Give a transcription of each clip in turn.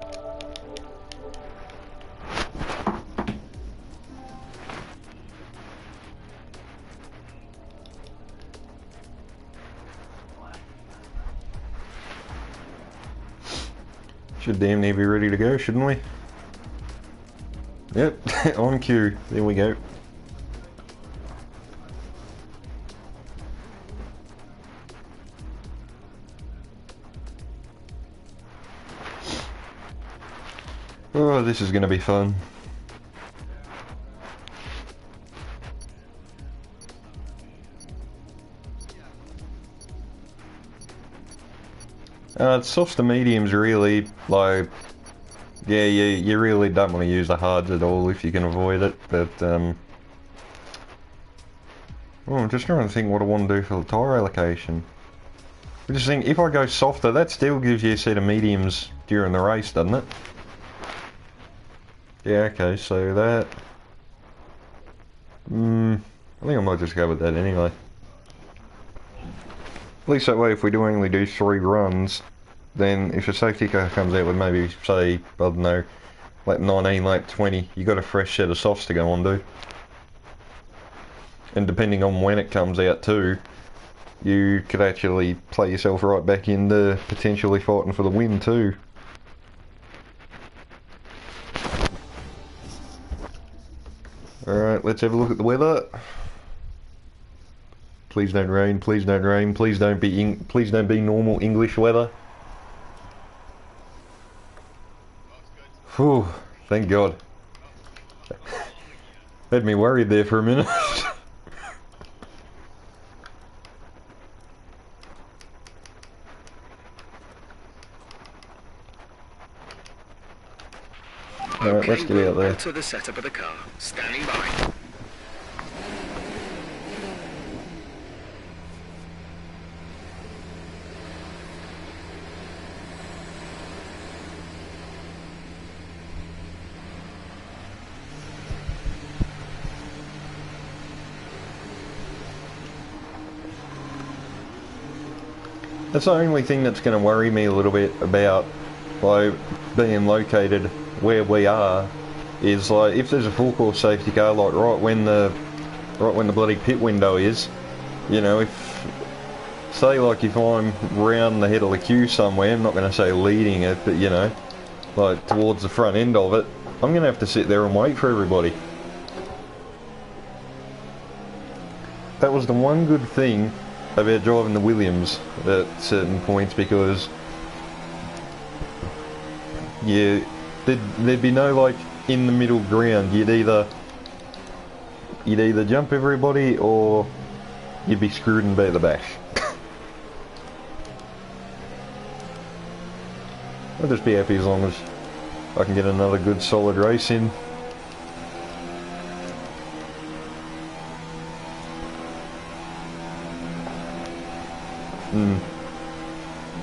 Should damn near be ready to go, shouldn't we? Yep, on cue. There we go. Oh, this is going to be fun. Softs to mediums really, like, yeah, you really don't want to use the hards at all if you can avoid it, but, oh, I'm just trying to think what I want to do for the tyre allocation. I just think, if I go softer, that still gives you a set of mediums during the race, doesn't it? Yeah, okay, so that... I think I might just go with that anyway. At least that way, if we do only do 3 runs, then if a safety car comes out with maybe, say, I don't know, lap 19, lap 20, you got a fresh set of softs to go on to. And depending on when it comes out too, you could actually play yourself right back into potentially fighting for the win too. Alright, let's have a look at the weather. Please don't rain, please don't rain, please don't be normal English weather. Whew, thank God. Had me worried there for a minute. Alright, let's get out there. To the setup of the car. Standing by. That's the only thing that's going to worry me a little bit about by being located where we are, is like if there's a full course safety car, like right when the bloody pit window is, you know, if say like if I'm round the head of the queue somewhere, I'm not going to say leading it, but you know, like towards the front end of it, I'm going to have to sit there and wait for everybody. That was the one good thing about driving the Williams at certain points, because yeah, there'd be no like in the middle ground. You'd either jump everybody or you'd be screwed and be at the back. I'll just be happy as long as I can get another good solid race in.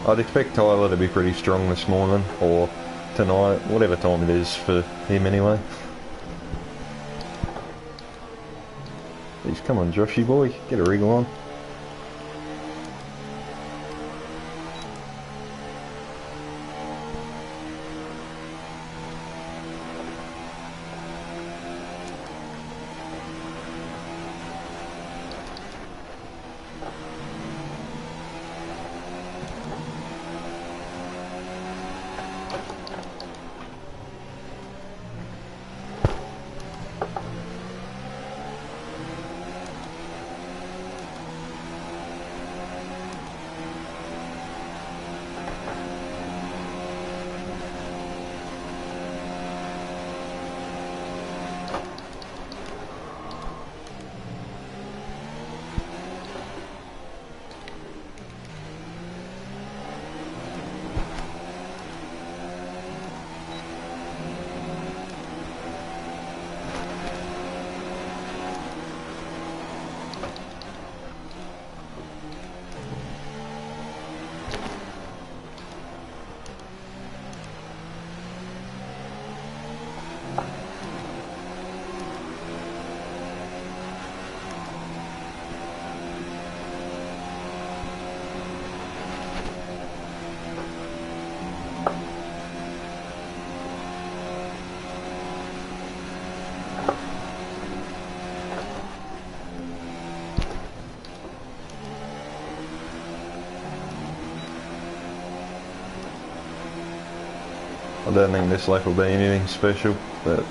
I'd expect Tyler to be pretty strong this morning, or tonight, whatever time it is for him anyway. Please, come on Joshy boy, get a wriggle on. I don't think this lap will be anything special, but...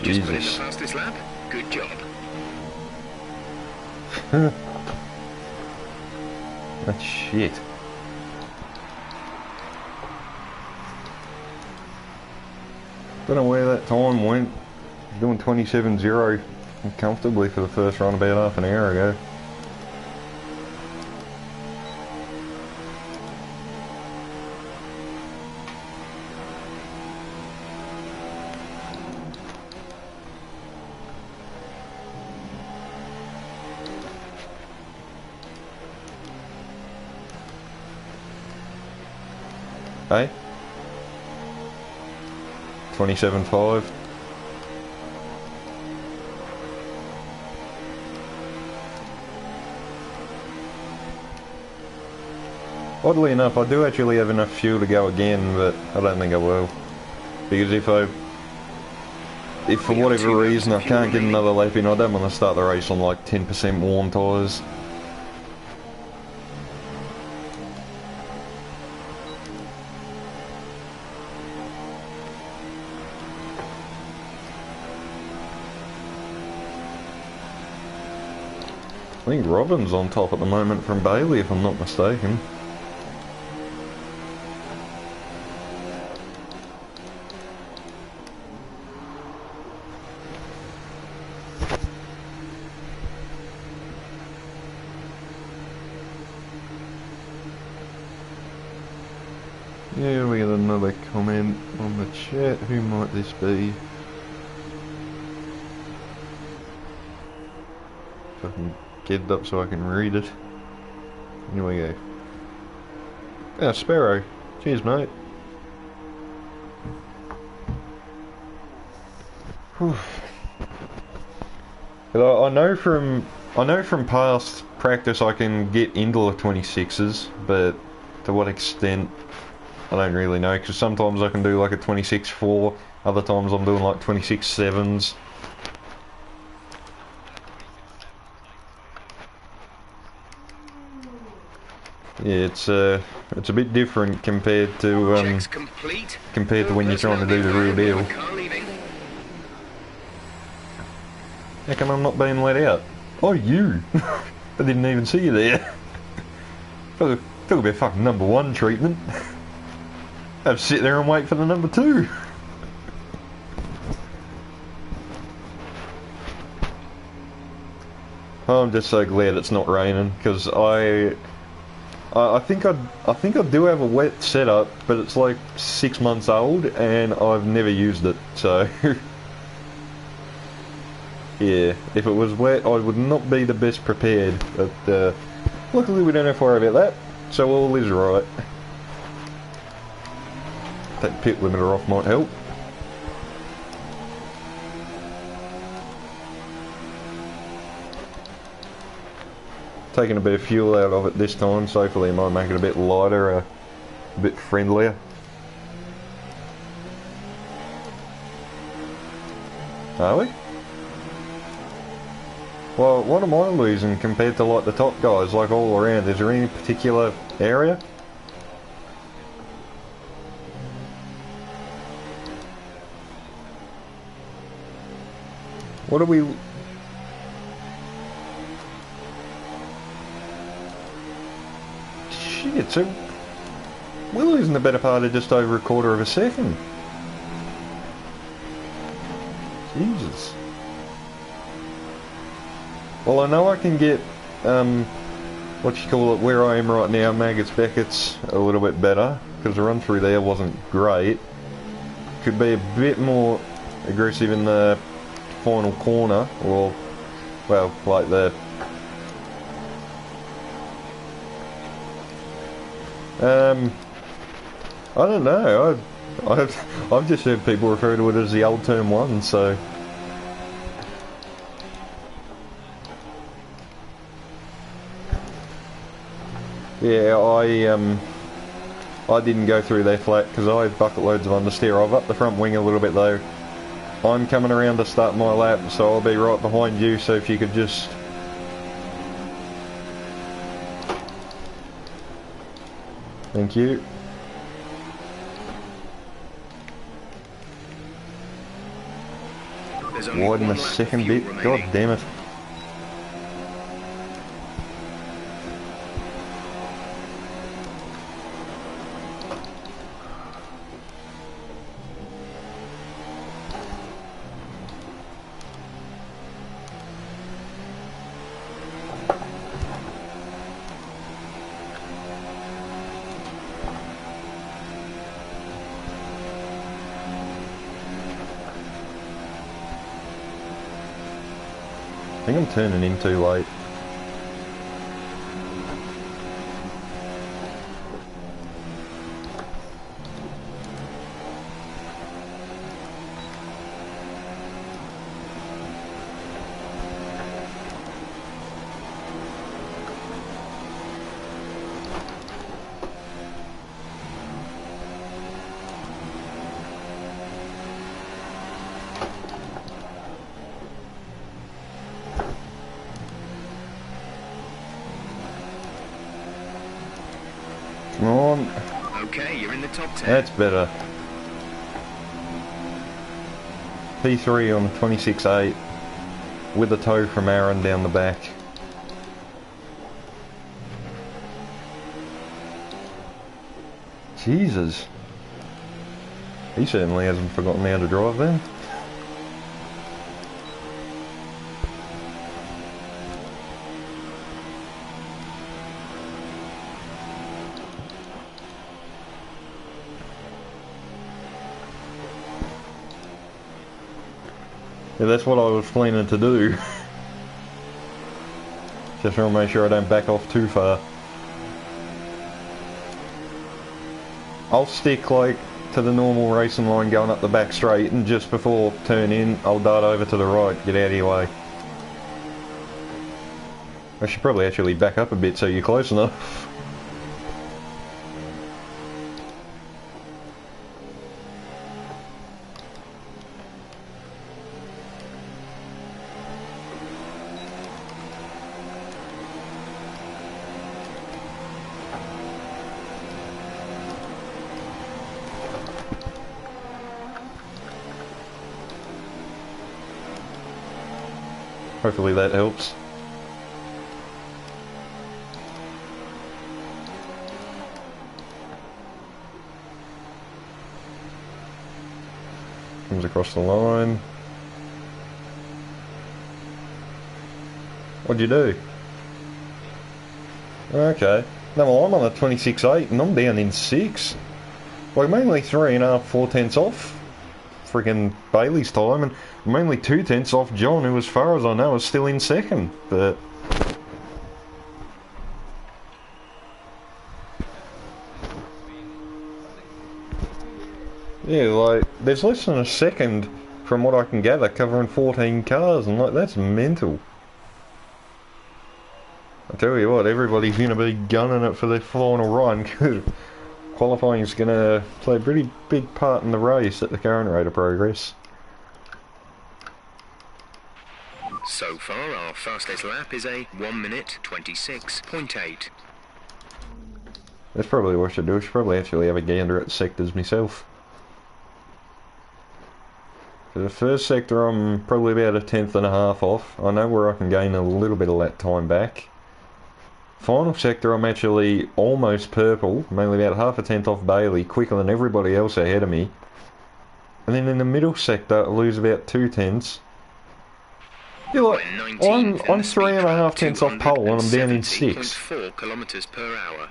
Just put in the fastest lap. Good job. That's shit. Don't know where that time went. Doing 27.0 comfortably for the first run about half an hour ago. Hey? 27.5. Oddly enough, I do actually have enough fuel to go again, but I don't think I will. Because if for whatever reason I can't get another lap in, I don't want to start the race on like 10% warm tyres. I think Robin's on top at the moment from Bailey, if I'm not mistaken. Yeah, we got another comment on the chat. Who might this be? If I can get it up so I can read it. Here we go. Ah, Sparrow. Cheers, mate. Whew. But I know from past practice I can get into the 26s, but to what extent I don't really know, because sometimes I can do like a 26.4, other times I'm doing like 26.7s. Yeah, it's a bit different compared to when you're trying to do the real deal. How come I'm not being let out? Oh, you! I didn't even see you there. Took a bit of fucking number one treatment. I have to sit there and wait for the number two. I'm just so glad it's not raining, because I think I do have a wet setup, but it's like 6 months old and I've never used it, so yeah, if it was wet I would not be the best prepared, but luckily we don't have to worry about that, so all is right. That pit limiter off might help. Taking a bit of fuel out of it this time, so hopefully it might make it a bit lighter, a bit friendlier. Are we? Well, what am I losing compared to like the top guys, like all around? Is there any particular area? What are we... Shit, so we're losing the better part of just over a quarter of a second. Jesus. Well, I know I can get, what you call it, where I am right now, Maggots Beckett's a little bit better, because the run through there wasn't great. Could be a bit more aggressive in the final corner, or, well, like the... I don't know, I've just heard people refer to it as the old term one, so... Yeah, I didn't go through there flat because I have bucket loads of understeer. I've upped the front wing a little bit though. I'm coming around to start my lap, so I'll be right behind you, so if you could just... Thank you. Widen the second bit, god damn it. I think I'm turning in too late. Come on. Okay, you're in the top 10. That's better. P3 on 26.8 with a tow from Aaron down the back. Jesus. He certainly hasn't forgotten how to drive then. Yeah, that's what I was planning to do. Just want to make sure I don't back off too far. I'll stick like to the normal racing line going up the back straight, and just before turn in I'll dart over to the right, get out of your way. I should probably actually back up a bit so you're close enough. Hopefully that helps. Comes across the line. What'd you do? Okay. No, well, I'm on a 26.8 and I'm down in 6. Like, mainly 3.5, 4 tenths off freaking Bailey's time, and mainly 2 tenths off John, who as far as I know is still in second, but... Yeah, like, there's less than a second from what I can gather covering 14 cars, and like, that's mental. I tell you what, everybody's going to be gunning it for their final run, because qualifying is going to play a pretty big part in the race at the current rate of progress. So far, our fastest lap is a 1 minute 26.8. That's probably what I should do. I should probably actually have a gander at the sectors myself. For the first sector, I'm probably about a 10.5 off. I know where I can gain a little bit of lap time back. Final sector, I'm actually almost purple, mainly about half a tenth off Bailey, quicker than everybody else ahead of me. And then in the middle sector, I lose about 2 tenths. Yeah, like, I'm 3.5 tenths off pole and I'm down in 6. 4 kilometers per hour.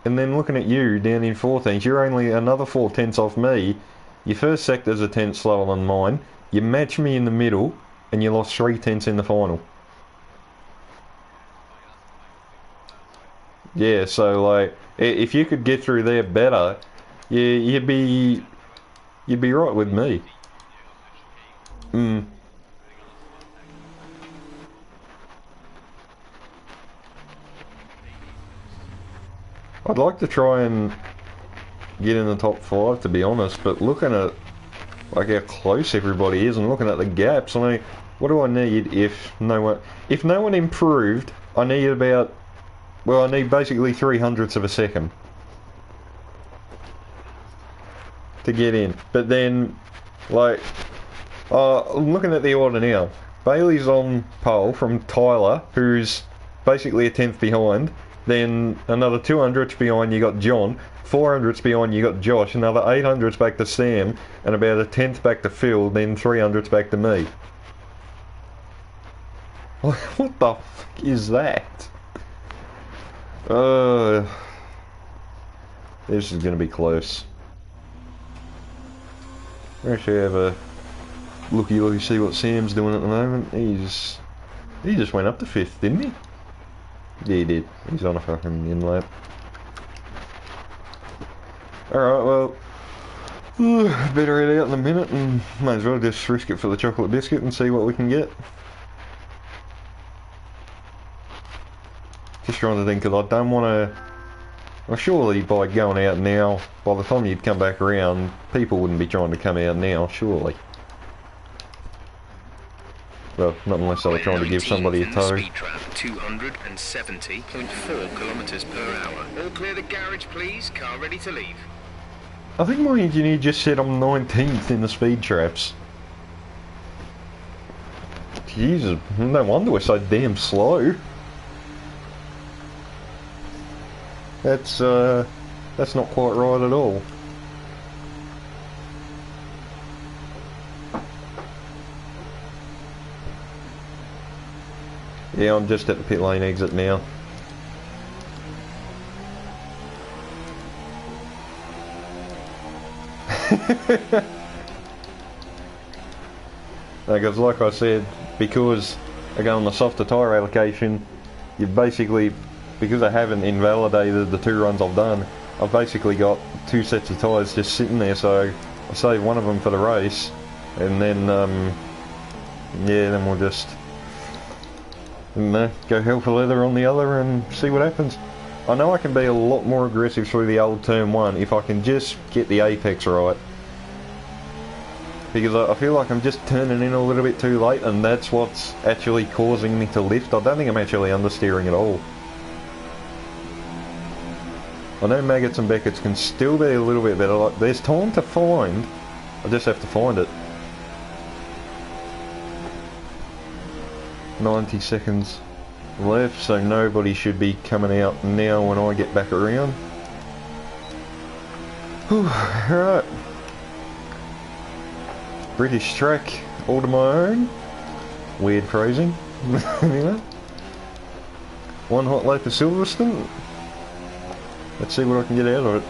And then looking at you, down in 14th, you're only another 4 tenths off me. Your first sector's a tenth slower than mine. You match me in the middle, and you lost 3 tenths in the final. Yeah, so like, if you could get through there better, you'd be right with me. I'd like to try and get in the top 5, to be honest, but looking at like how close everybody is and looking at the gaps, I mean, what do I need if no one improved? I need about, well, I need basically 3/100ths of a second to get in. But then, like, I'm looking at the order now. Bailey's on pole from Tyler, who's basically a 10th behind. Then another 200ths behind you got John, 400ths behind you got Josh, another 800ths back to Sam, and about a 10th back to Phil, then 300ths back to me. What the fuck is that? This is gonna be close. We'll actually have a looky see what Sam's doing at the moment. He just went up to 5th, didn't he? Yeah, he did. He's on a fucking in-lap. Alright, well, better head out in a minute and might as well just risk it for the chocolate biscuit and see what we can get. Just trying to think, because I don't want to... Well, surely by going out now, by the time you'd come back around, people wouldn't be trying to come out now, surely. Well, not unless they were trying to give somebody a tow. Speed trap, 270.4 kilometers per hour. All clear the garage, please. Car ready to leave. I think my engineer just said I'm 19th in the speed traps. Jesus, no wonder we're so damn slow. That's not quite right at all. Yeah, I'm just at the pit lane exit now. Because like I said, because I go on the softer tyre allocation, you've basically, because I haven't invalidated the 2 runs I've done, I've basically got 2 sets of tyres just sitting there, so I save one of them for the race, and then, yeah, then we'll just, go hell for leather on the other and see what happens. I know I can be a lot more aggressive through the old turn 1 if I can just get the apex right. Because I feel like I'm just turning in a little bit too late, and that's what's actually causing me to lift. I don't think I'm actually understeering at all. I know Maggots and Beckett's can still be a little bit better. Like, there's time to find, I just have to find it. 90 seconds left, so nobody should be coming out now when I get back around. Alright. British track, all to my own. Weird phrasing. Anyway. One hot lap of Silverstone. Let's see what I can get out of it.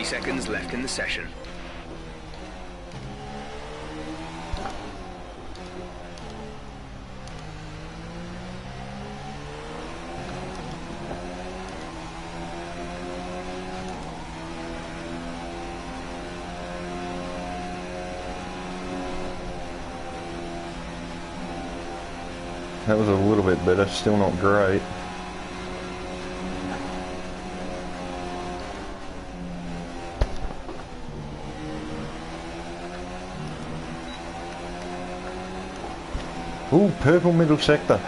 Seconds left in the session. That was a little bit better, still not great. Ooh, purple middle sector.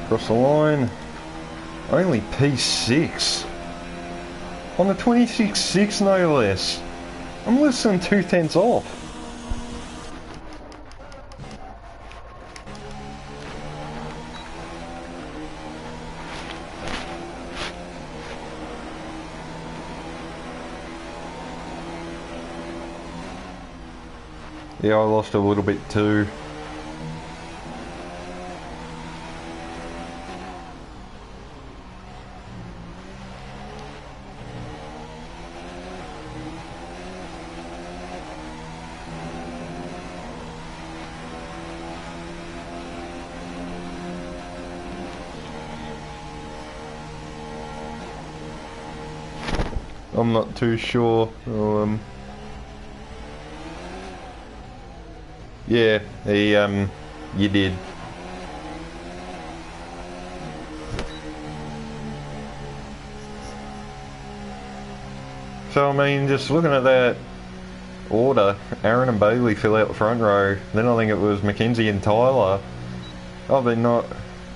Across the line. Only P6. On the 26.6 no less. I'm less than 2/10 off. Yeah, I lost a little bit too. I'm not too sure. Yeah, you did. So I mean, just looking at that order, Aaron and Bailey fill out the front row. Then I think it was Mackenzie and Tyler. Oh, they not.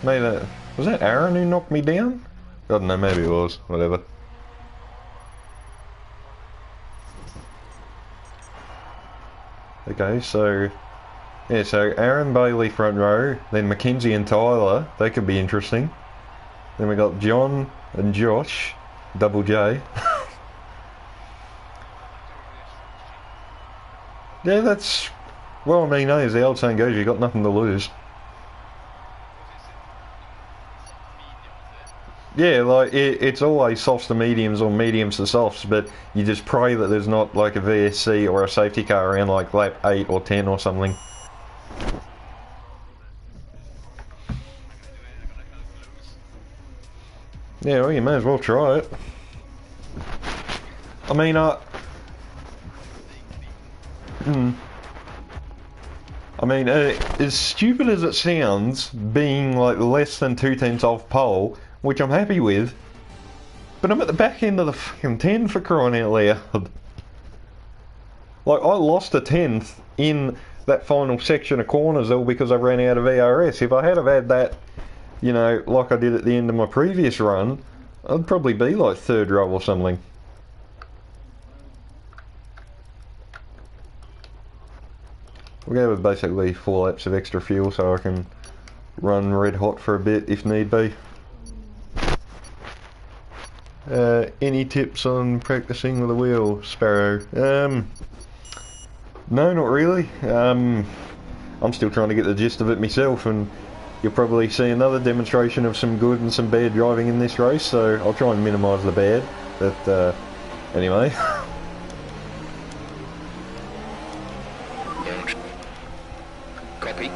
Maybe that was that Aaron who knocked me down. I don't know. Maybe it was. Whatever. Okay, so yeah, so Aaron, Bailey front row, then Mackenzie and Tyler, they could be interesting. Then we got John and Josh, double J. Yeah, that's, well, I mean, as the old saying goes, you got nothing to lose. Yeah, like, it's always softs to mediums or mediums to softs, but you just pray that there's not like a VSC or a safety car around like lap 8 or 10 or something. Yeah, well, you may as well try it. I mean, I mean, as stupid as it sounds, being like less than 2/10 off pole, which I'm happy with, but I'm at the back end of the fucking 10 for crying out loud. Like, I lost a 10th in that final section of corners all because I ran out of ERS. If I had have had that, you know, like I did at the end of my previous run, I'd probably be like 3rd row or something. We'll go with basically 4 laps of extra fuel so I can run red hot for a bit if need be. Any tips on practicing with a wheel, Sparrow? No, not really. I'm still trying to get the gist of it myself, and you'll probably see another demonstration of some good and some bad driving in this race, so I'll try and minimise the bad. But anyway. Launch. Copy.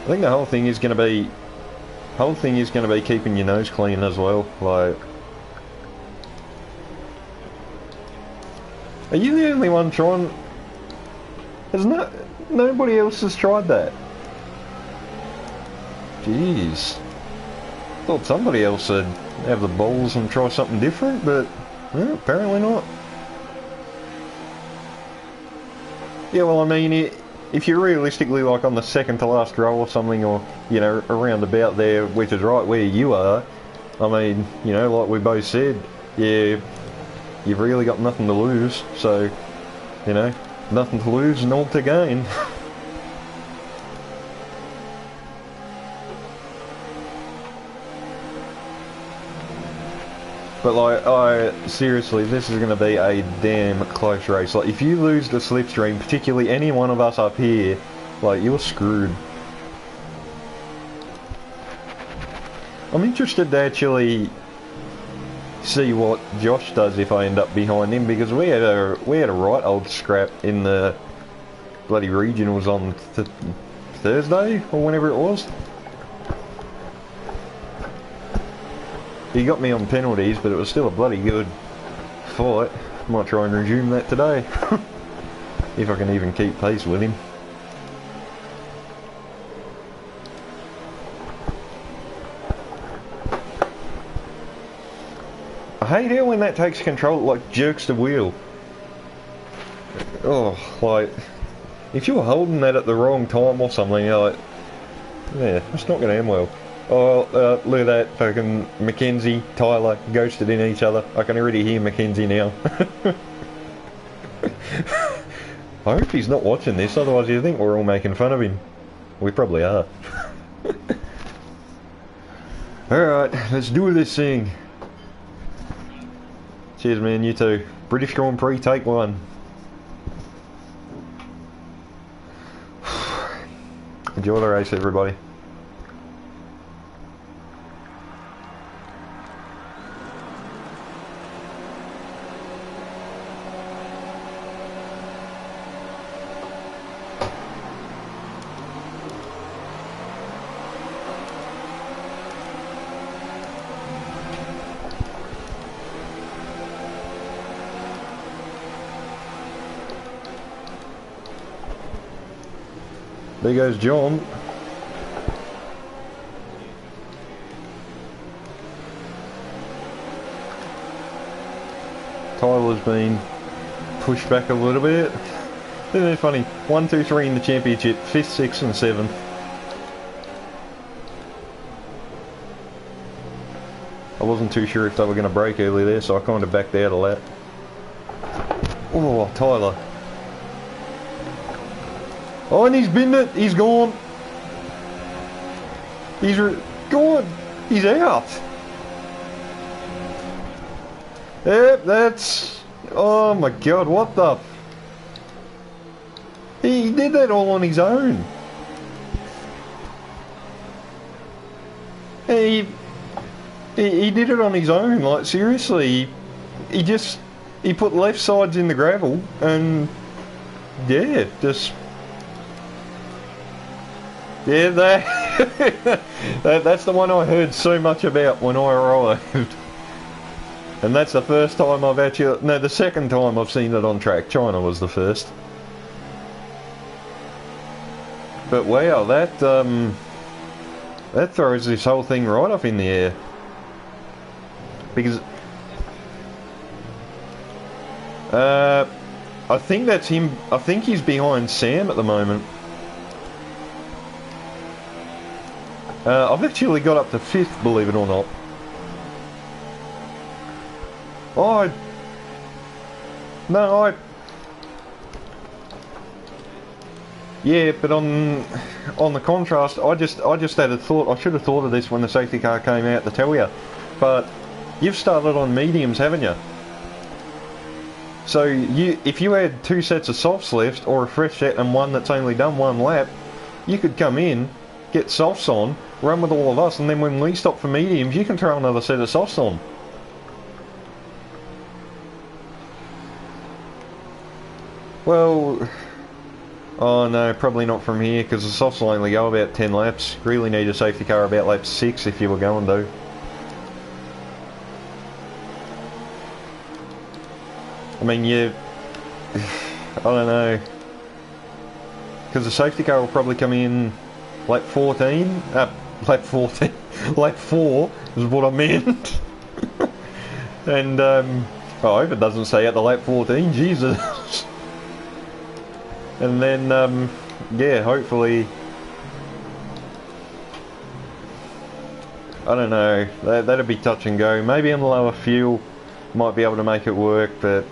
I think the whole thing is going to be keeping your nose clean as well. Like, are you the only one trying? There's nobody else has tried that. Jeez, thought somebody else would have the balls and try something different, but apparently not. Yeah, well, I mean, if you're realistically like on the second to last row or something, or, you know, around about there, which is right where you are, I mean, you know, like we both said, yeah, you've really got nothing to lose, so, you know, nothing to lose and all to gain. But like, seriously, this is going to be a damn close race. Like, if you lose the slipstream, particularly any one of us up here, like, you're screwed. I'm interested to actually see what Josh does if I end up behind him, because we had a right old scrap in the bloody regionals on Thursday or whenever it was. He got me on penalties, but it was still a bloody good fight. Might try and resume that today. If I can even keep pace with him. I hate how when that takes control, it like jerks the wheel. Oh, like, if you're holding that at the wrong time or something, you're like, yeah, that's not going to end well. Oh, look at that, fucking Mackenzie, Tyler, ghosted in each other. I can already hear Mackenzie now. I hope he's not watching this, otherwise you think we're all making fun of him. We probably are. Alright, let's do this thing. Cheers man, you too. British Grand Prix, take one. Enjoy the race everybody. There goes John. Tyler's been pushed back a little bit. Isn't it funny? 1, 2, 3 in the championship, 5th, 6th and 7th. I wasn't too sure if they were going to break early there, so I kind of backed out of that. Oh, Tyler. Oh, and he's binned it. He's gone. He's gone. He's out. Yep, that's... Oh my god, what the... He did that all on his own. He did it on his own, like seriously. He just... He put left sides in the gravel and... Yeah, just... Yeah, that's the one I heard so much about when I arrived. And that's the first time I've actually... No, the second time I've seen it on track. China was the first. But wow, that throws this whole thing right up in the air. Because... I think that's him... I think he's behind Sam at the moment. I've actually got up to 5th, believe it or not. Oh, no, yeah, but on the contrast, I just had a thought. I should have thought of this when the safety car came out to tell you. But you've started on mediums, haven't you? So if you had 2 sets of softs left, or a fresh set and one that's only done 1 lap, you could come in, get softs on, run with all of us, and then when we stop for mediums, you can throw another set of softs on. Well, oh no, probably not from here, because the softs will only go about 10 laps. Really need a safety car about lap 6 if you were going to. I mean, I don't know. Because the safety car will probably come in lap 14. Lap 14. Lap 4 is what I meant. And, I hope it doesn't say at the lap 14, Jesus. And then, yeah, hopefully... I don't know, that'd be touch and go. Maybe on the lower fuel, might be able to make it work, but...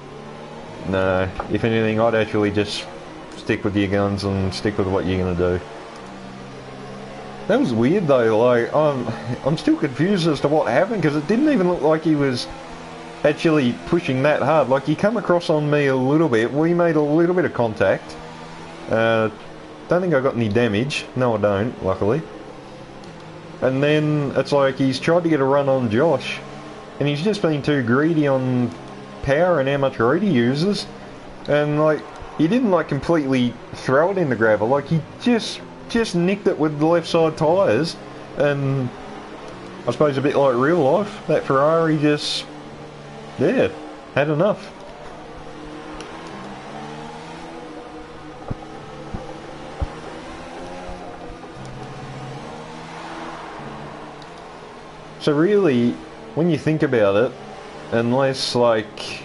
No, if anything, I'd actually just stick with your guns and stick with what you're going to do. That was weird though, like, I'm still confused as to what happened, because it didn't even look like he was actually pushing that hard. Like, he come across on me a little bit, we made a little bit of contact. Don't think I got any damage. No, I don't, luckily. And then it's like he's tried to get a run on Josh, and he's just been too greedy on power and how much road he uses. And like, he didn't like completely throw it in the gravel, like he just nicked it with the left side tyres. And I suppose a bit like real life, that Ferrari just, yeah, had enough. So really, when you think about it, unless like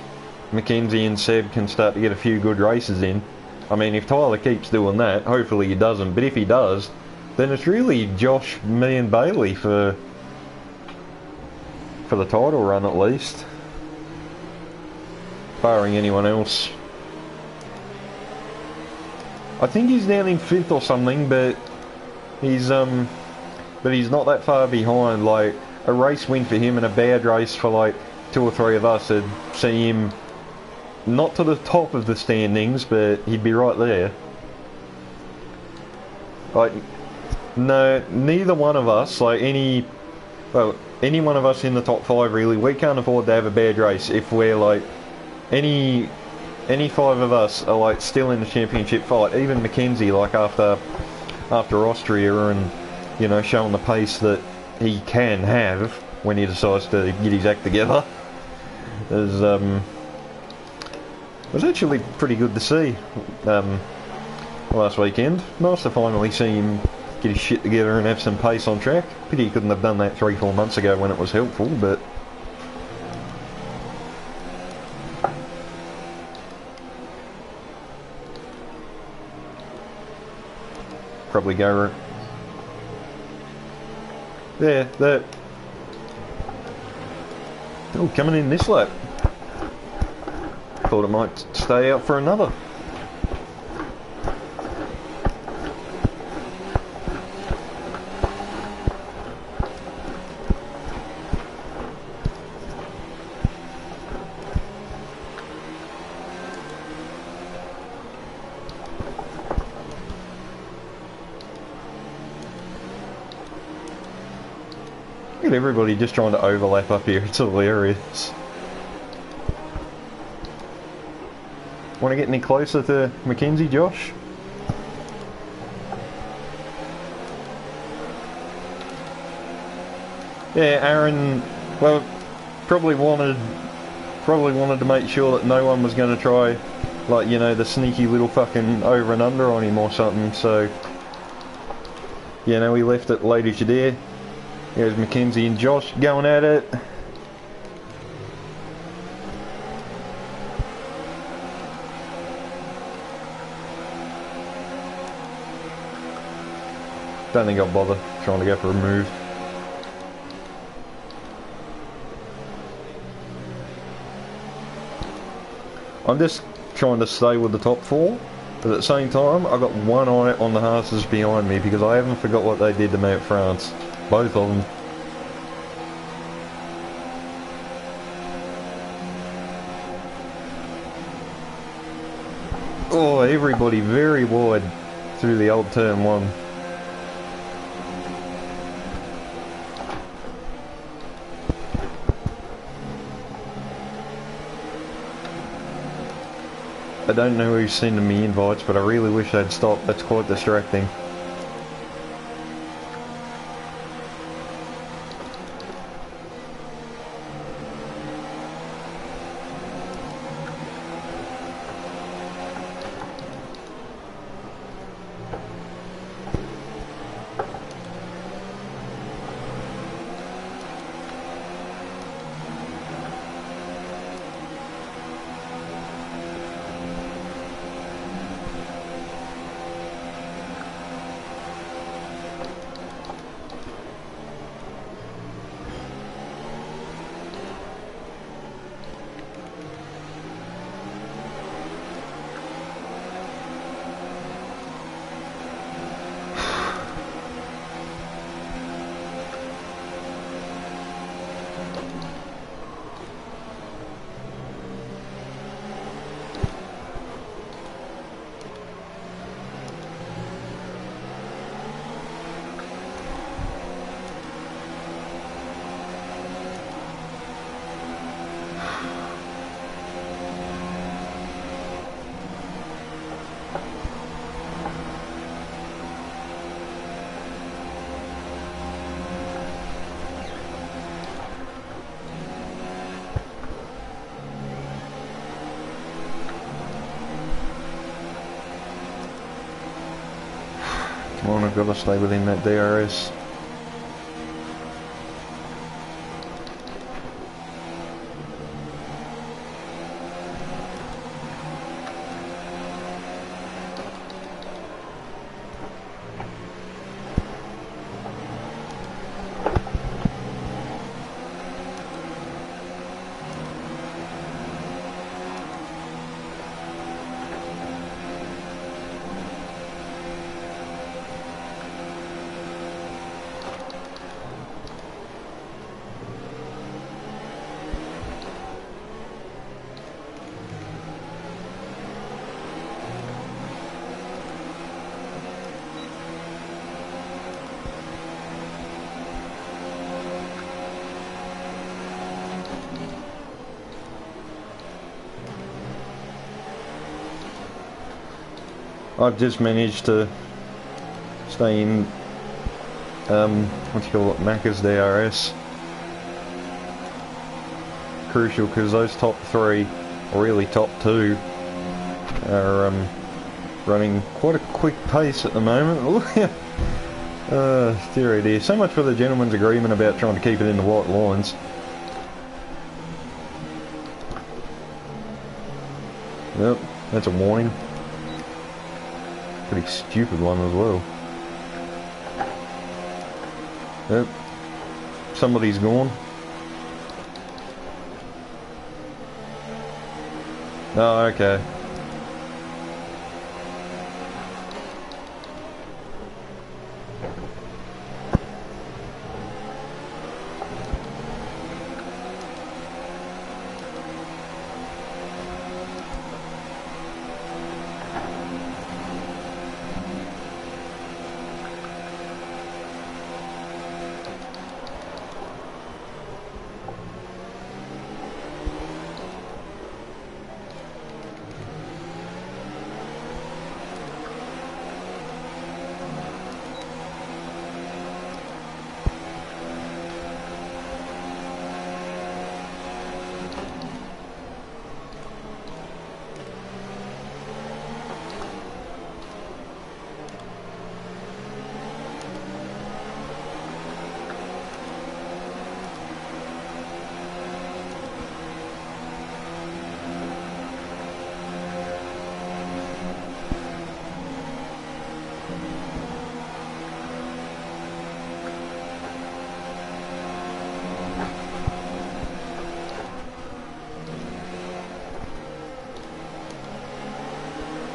Mackenzie and Seb can start to get a few good races in, I mean, if Tyler keeps doing that, hopefully he doesn't, but if he does, then it's really Josh, me and Bailey for the title run at least. Barring anyone else. I think he's down in 5th or something, but he's not that far behind. Like, a race win for him and a bad race for like 2 or 3 of us would see him not to the top of the standings, but he'd be right there. Like, no, neither one of us, like any one of us in the top 5 really, we can't afford to have a bad race if we're like, any 5 of us are like still in the championship fight. Even Mackenzie, like after Austria and, you know, showing the pace that he can have when he decides to get his act together, was actually pretty good to see last weekend. Nice to finally see him get his shit together and have some pace on track. Pity he couldn't have done that 3-4 months ago when it was helpful, but probably go. Yeah, that. Oh, coming in this lap. Thought it might stay out for another. Look at everybody just trying to overlap up here, it's hilarious. Want to get any closer to Mackenzie, Josh? Yeah, Aaron, well, probably wanted to make sure that no one was going to try, like, you know, the sneaky little fucking over and under on him or something, so, you know, we left it late as you dare. Here's Mackenzie and Josh going at it. Don't think I'll bother trying to go for a move. I'm just trying to stay with the top 4, but at the same time I've got one eye on the horses behind me because I haven't forgot what they did to me at France. Both of them. Oh, everybody very wide through the old turn 1. I don't know who's sending me invites, but I really wish they'd stop. That's quite distracting. Come on, I've got to stay within that DRS. I've just managed to stay in, what do you call it, Macca's DRS. Crucial, because those top 3, or really top 2, are running quite a quick pace at the moment. Dear oh dear. So much for the gentleman's agreement about trying to keep it in the white lines. Yep, that's a warning. Pretty stupid one as well. Yep. Somebody's gone. Oh, okay.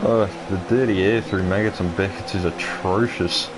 Oh, the dirty air through Maggots and Beckett's is atrocious.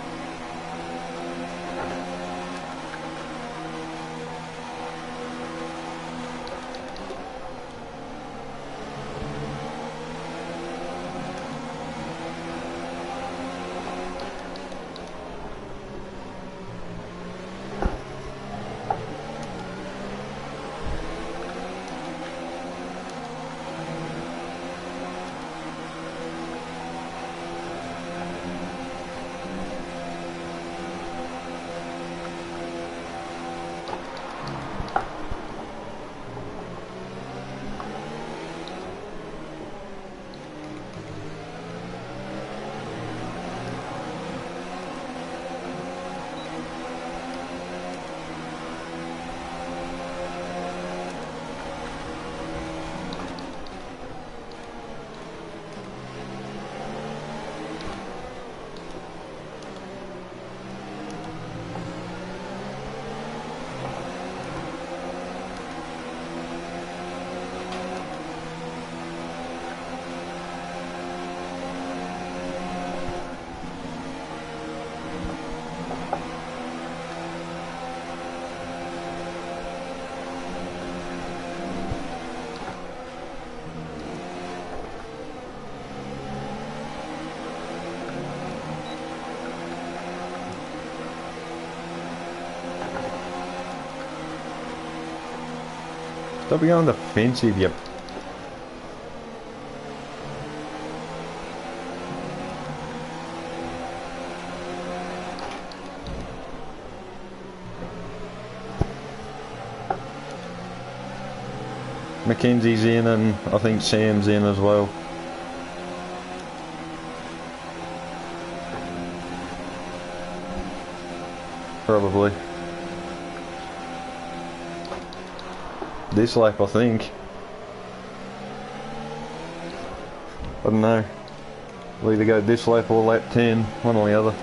Stop being on the defensive, you... Mackenzie's in and I think Sam's in as well. Probably. This lap, I think. I don't know. We'll either go this lap or lap 10, one or the other.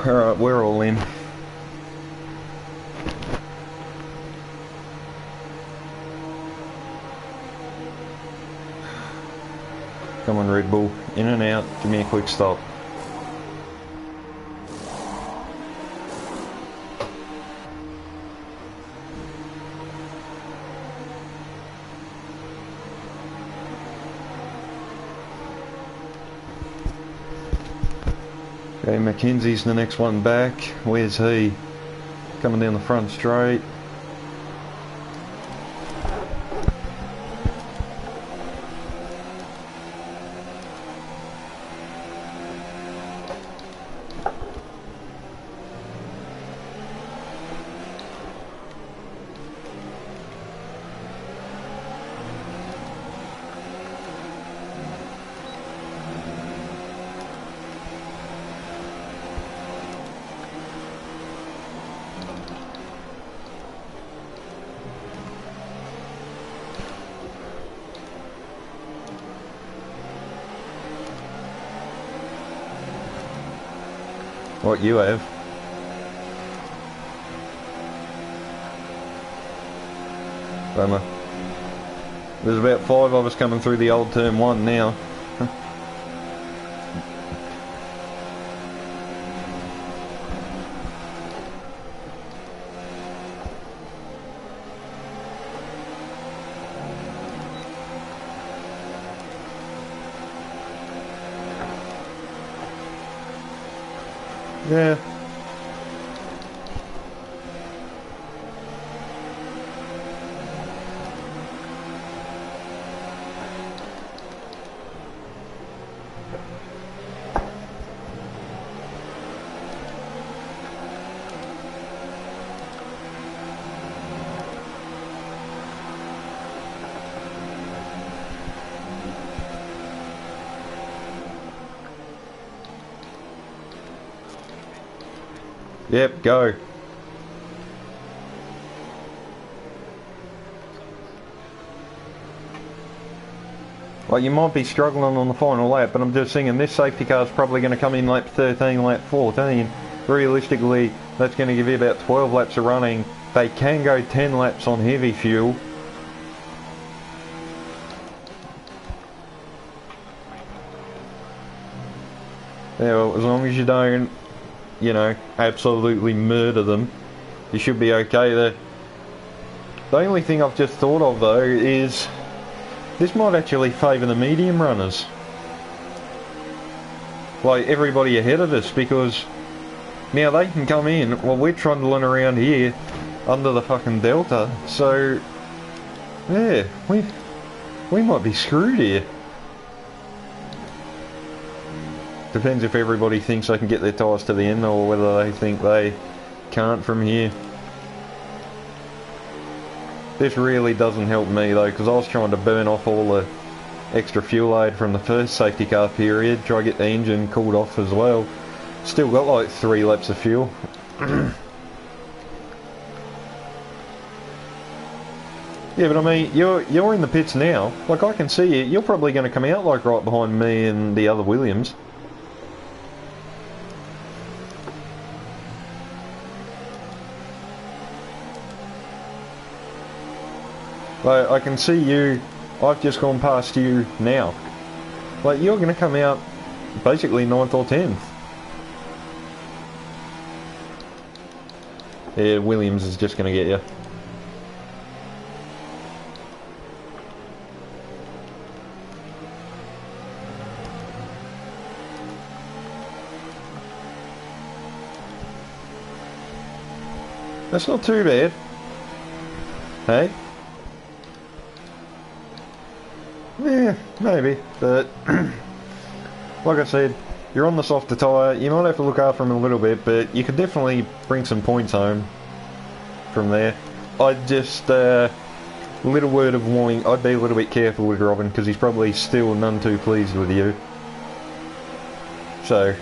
Alright, we're all in. Come on, Red Bull. In and out. Give me a quick stop. Okay, Mackenzie's the next one back. Where's he? Coming down the front straight. What you have? Bummer. There's about 5 of us coming through the old turn 1 now. Yeah. Yep, go. Well, you might be struggling on the final lap, but I'm just thinking this safety car is probably going to come in lap 13, lap 14. Realistically, that's going to give you about 12 laps of running. They can go 10 laps on heavy fuel. Yeah, well, as long as you don't, you know, absolutely murder them, you should be okay there. The only thing I've just thought of though is this might actually favour the medium runners, like everybody ahead of us, because now they can come in while we're trundling around here under the fucking delta. So yeah, we might be screwed here. Depends if everybody thinks they can get their tyres to the end or whether they think they can't from here. This really doesn't help me though, because I was trying to burn off all the extra fuel aid from the first safety car period, try to get the engine cooled off as well. Still got like 3 laps of fuel. Yeah, but I mean, you're in the pits now. Like, I can see you. You're probably going to come out like right behind me and the other Williams. Like, I can see you. I've just gone past you now. Like, you're going to come out basically 9th or 10th. Yeah, Williams is just going to get you. That's not too bad. Hey? Yeah, maybe, but like I said, you're on the softer tyre. You might have to look after him a little bit, but you could definitely bring some points home from there. I'd just, little word of warning, I'd be a little bit careful with Robin, because he's probably still none too pleased with you. So,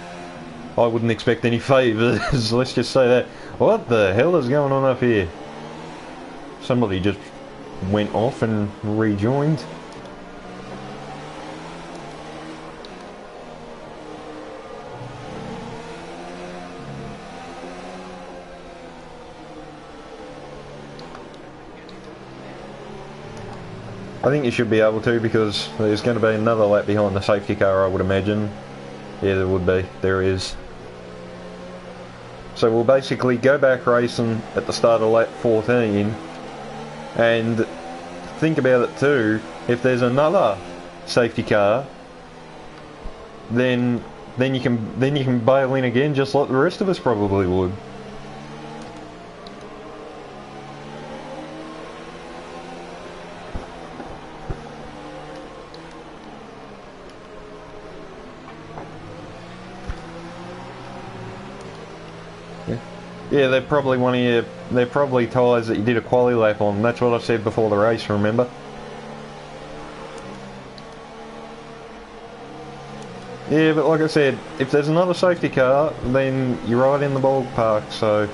I wouldn't expect any favours, let's just say that. What the hell is going on up here? Somebody just went off and rejoined. I think you should be able to, because there's going to be another lap behind the safety car, I would imagine. Yeah, there would be. There is. So we'll basically go back racing at the start of lap 14, and think about it too, if there's another safety car, then you can bail in again just like the rest of us probably would. Yeah, they're probably one of your... They're probably tyres that you did a quali lap on. That's what I said before the race, remember? Yeah, but like I said, if there's another safety car, then you're right in the ballpark, so...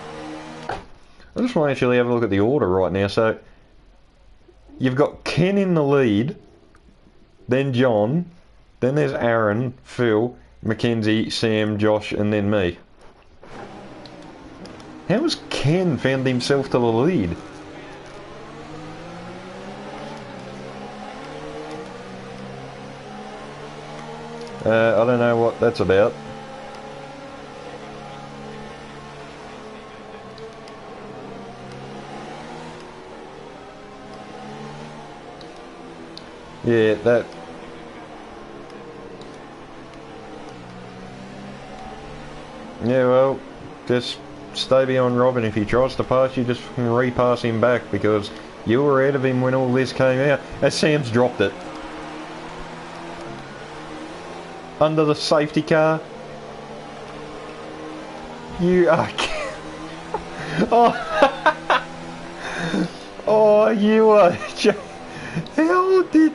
I just want to actually have a look at the order right now. So, you've got Ken in the lead, then John, then there's Aaron, Phil, Mackenzie, Sam, Josh, and then me. How has Ken found himself to the lead? I don't know what that's about. Yeah, that... Yeah, well, just stay behind Robin. If he tries to pass you, just repass him back, because you were ahead of him when all this came out. As Sam's dropped it. Under the safety car. You are... Oh, oh, you are... How did...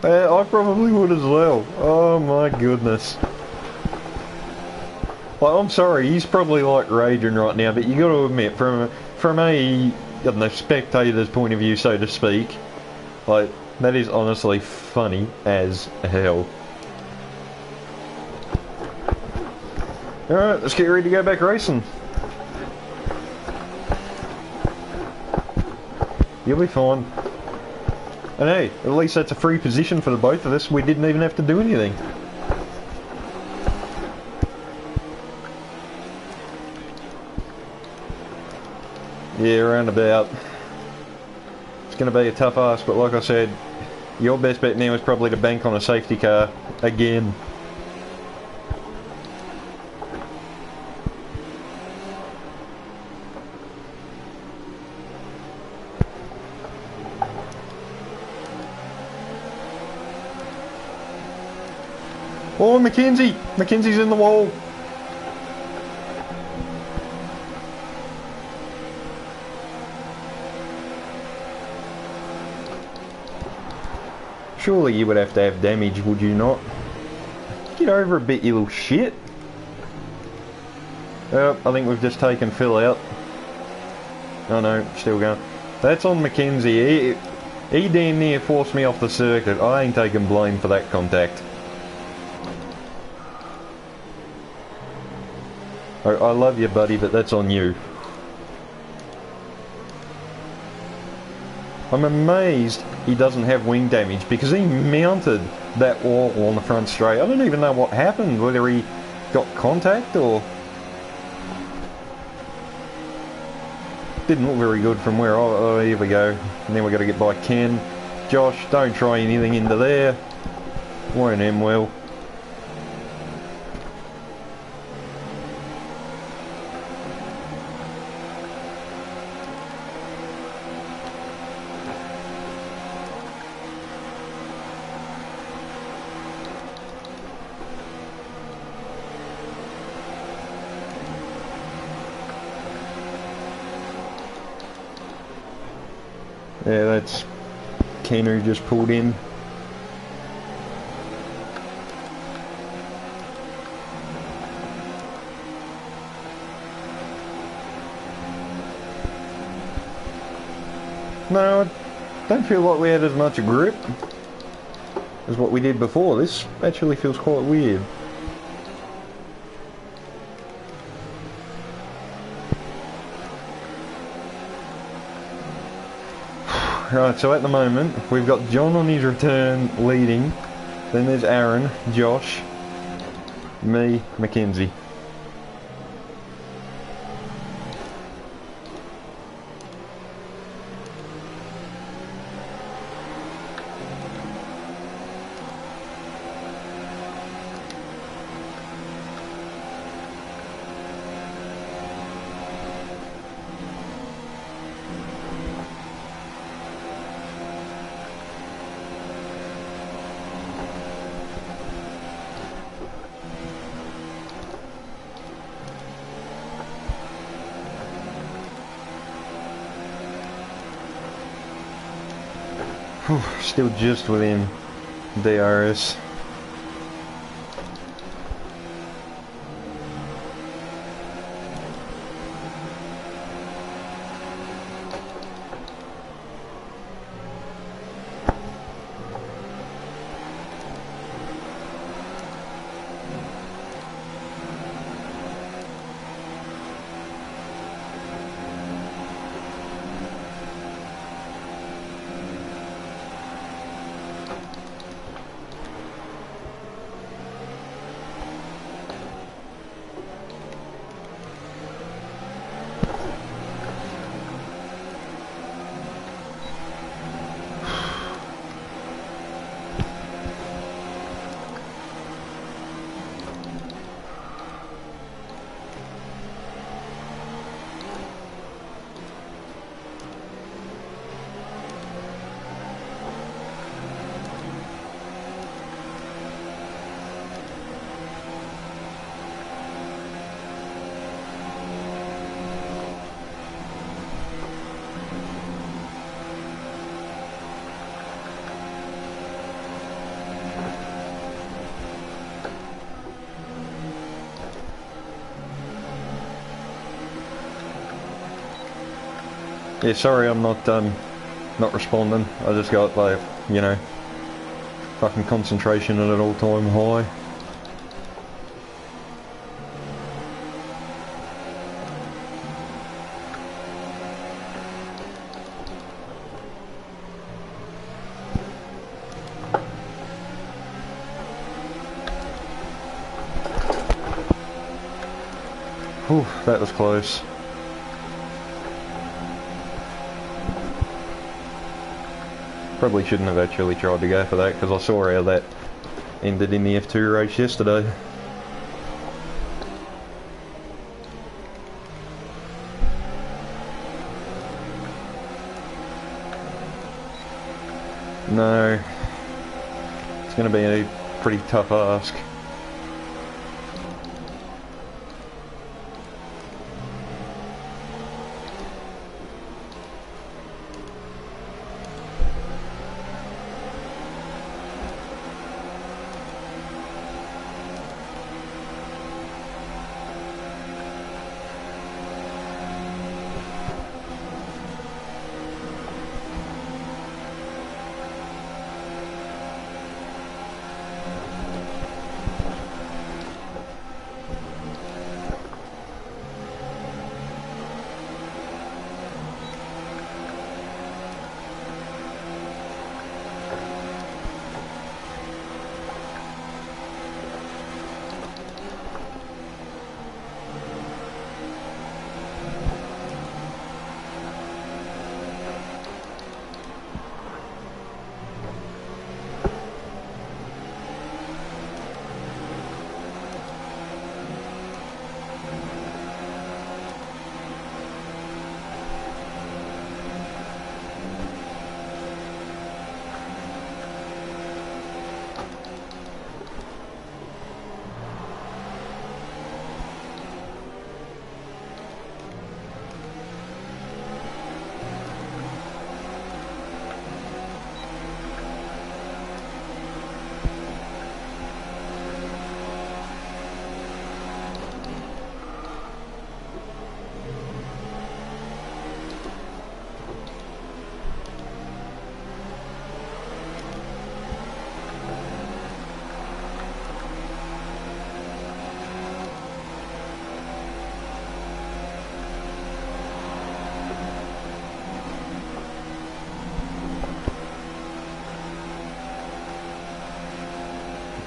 I probably would as well. Oh my goodness. Well, I'm sorry, he's probably like raging right now, but you got to admit, from a I don't know, spectator's point of view, so to speak, like, that is honestly funny as hell. Alright, let's get ready to go back racing. You'll be fine. And hey, at least that's a free position for the both of us. We didn't even have to do anything. Yeah, roundabout. It's going to be a tough ask, but like I said, your best bet now is probably to bank on a safety car again. Oh, Mackenzie! Mackenzie's in the wall! Surely you would have to have damage, would you not? Get over a bit, you little shit. Oh, I think we've just taken Phil out. Oh no, still going. That's on Mackenzie. He damn near forced me off the circuit. I ain't taking blame for that contact. I love you, buddy, but that's on you. I'm amazed he doesn't have wing damage, because he mounted that wall on the front straight. I don't even know what happened, whether he got contact or... Didn't look very good from where... Oh, here we go. And then we got to get by Ken. Josh, don't try anything into there. Won't end well. Yeah, that's Ken who just pulled in. No, I don't feel like we had as much grip as what we did before. This actually feels quite weird. Right, so at the moment, we've got John on his return leading. Then there's Aaron, Josh, me, Mackenzie. Whew, still just within DRS. Yeah, sorry I'm not responding. I just got like, you know, fucking concentration at an all-time high. Whew, that was close. Probably shouldn't have actually tried to go for that because I saw how that ended in the F2 race yesterday. No, it's going to be a pretty tough ask.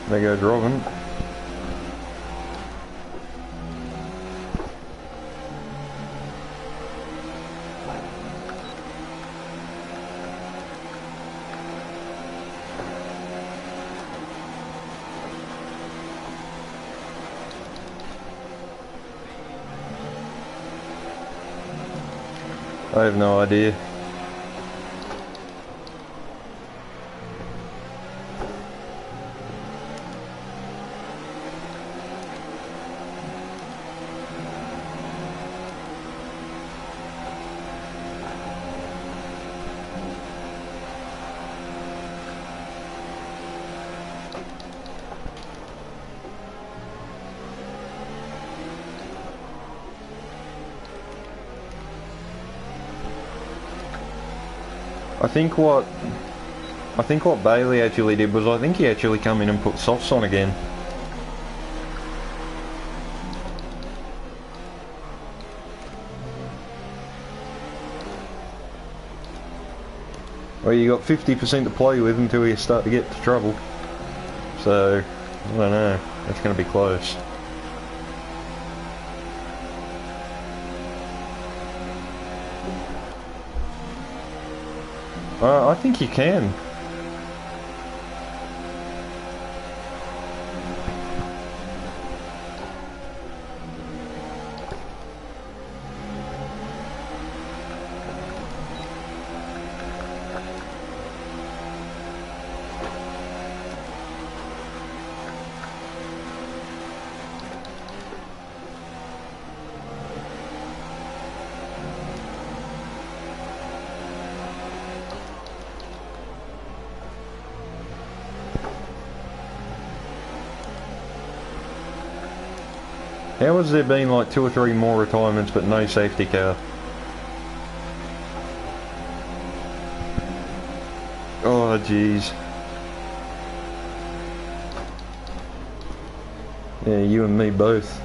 There goes Robin. I have no idea. I think what Bailey actually did was I think he actually come in and put softs on again. Well, you got 50% to play with until you start to get into trouble. So, I don't know, that's going to be close. I think you can. How has there been like 2 or 3 more retirements but no safety car? Oh jeez. Yeah, you and me both.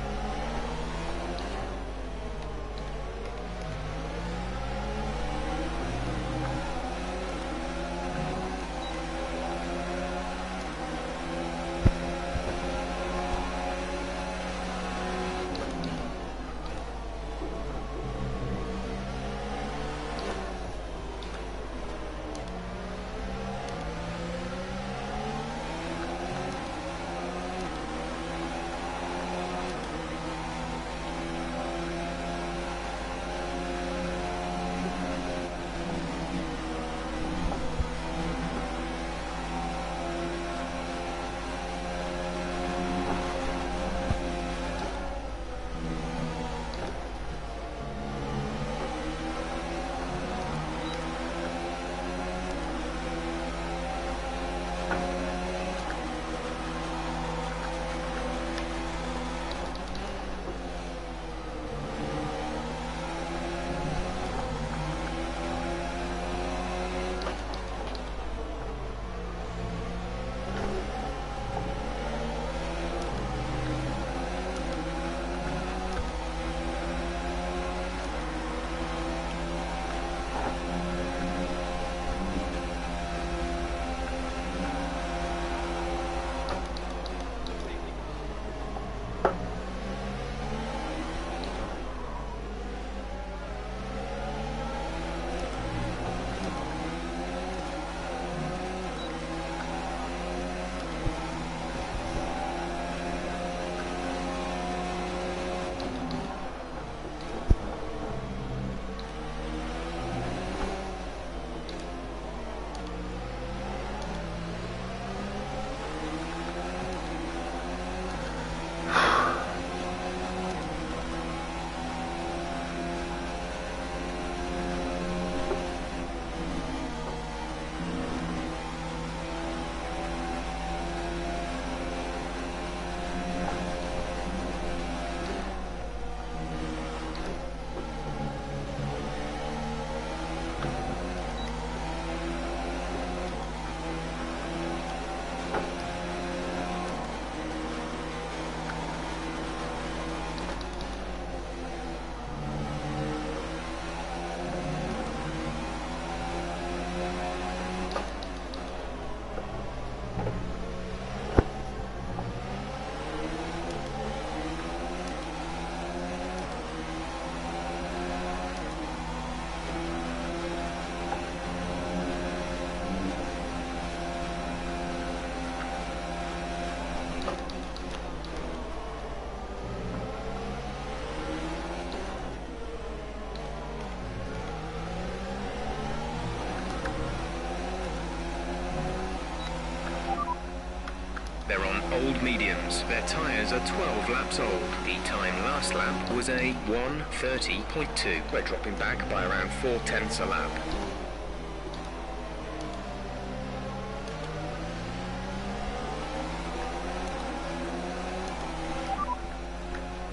They're on old mediums. Their tyres are 12 laps old. The time last lap was a 1:30.2. We're dropping back by around 4/10 a lap.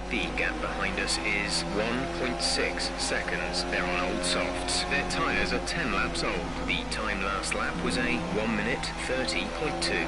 The gap behind us is 1.6 seconds. They're on old softs. Their tyres are 10 laps old. The time last lap was a 1:30.2.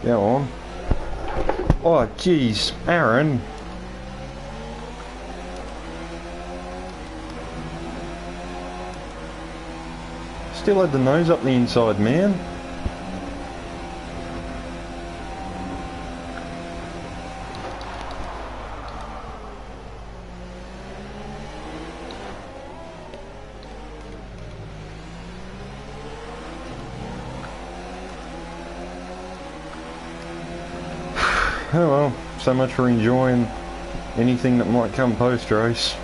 Go on. Oh, jeez, Aaron. Still had the nose up the inside, man. Oh well, so much for enjoying anything that might come post-race.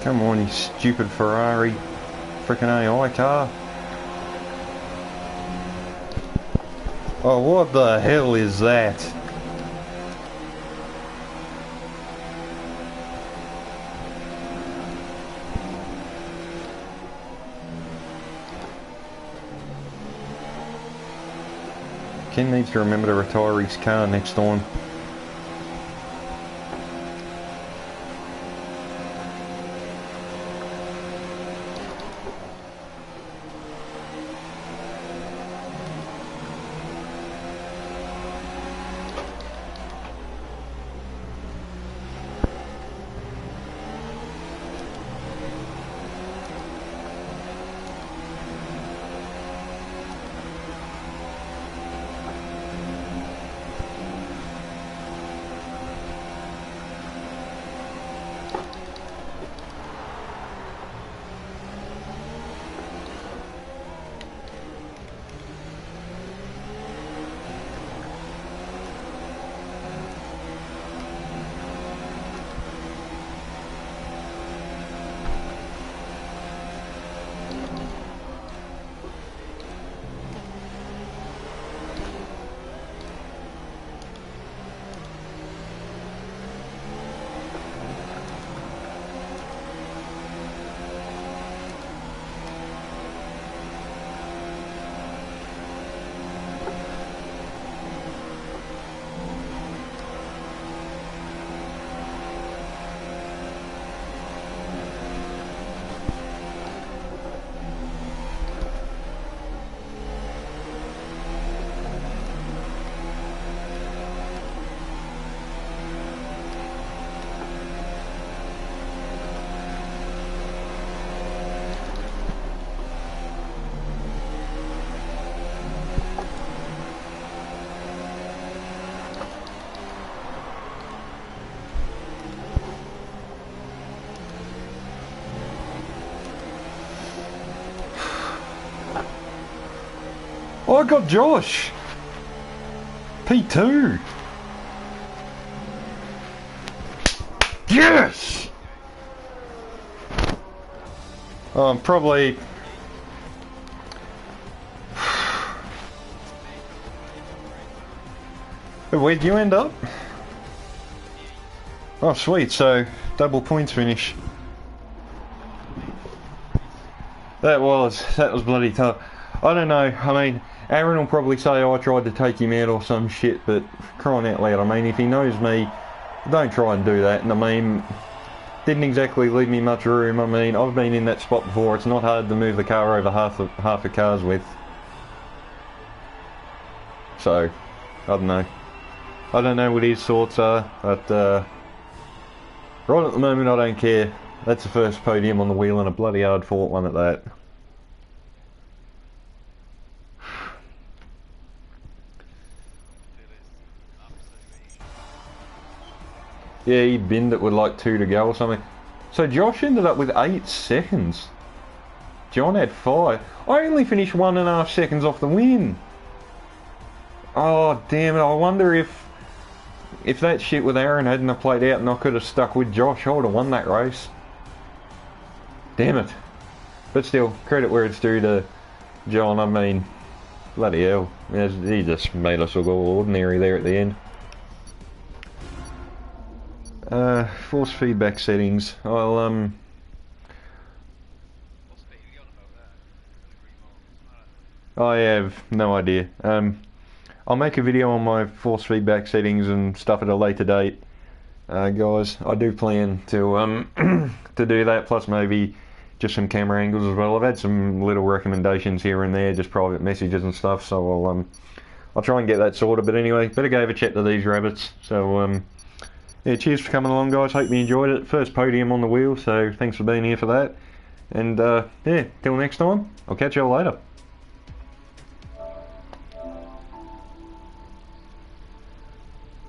Come on, you stupid Ferrari. Frickin' AI car. Oh, what the hell is that? Ken needs to remember to retire his car next time. Oh, I got Josh! P2! Yes! Oh, I'm probably... Where'd you end up? Oh, sweet, so double points finish. That was bloody tough. I don't know, I mean, Aaron will probably say I tried to take him out or some shit, but crying out loud, I mean, if he knows me, don't try and do that. And I mean, didn't exactly leave me much room. I mean, I've been in that spot before. It's not hard to move the car over half a car's width. So, I don't know. I don't know what his thoughts are, but right at the moment I don't care. That's the first podium on the wheel and a bloody hard fought one at that. Yeah, he binned it with like 2 to go or something. So Josh ended up with 8 seconds. John had 5. I only finished 1.5 seconds off the win. Oh damn it! I wonder if that shit with Aaron hadn't have played out and I could have stuck with Josh, I would have won that race. Damn it! But still, credit where it's due to John. I mean, bloody hell, he just made us look all ordinary there at the end. Force feedback settings. I'll I have no idea. I'll make a video on my force feedback settings and stuff at a later date, guys. I do plan to to do that, plus maybe just some camera angles as well. I've had some little recommendations here and there, just private messages and stuff, so I'll try and get that sorted. But anyway, better go have a chat to these rabbits. So yeah, cheers for coming along, guys. Hope you enjoyed it. First podium on the wheel, so thanks for being here for that. And yeah, till next time, I'll catch you all later.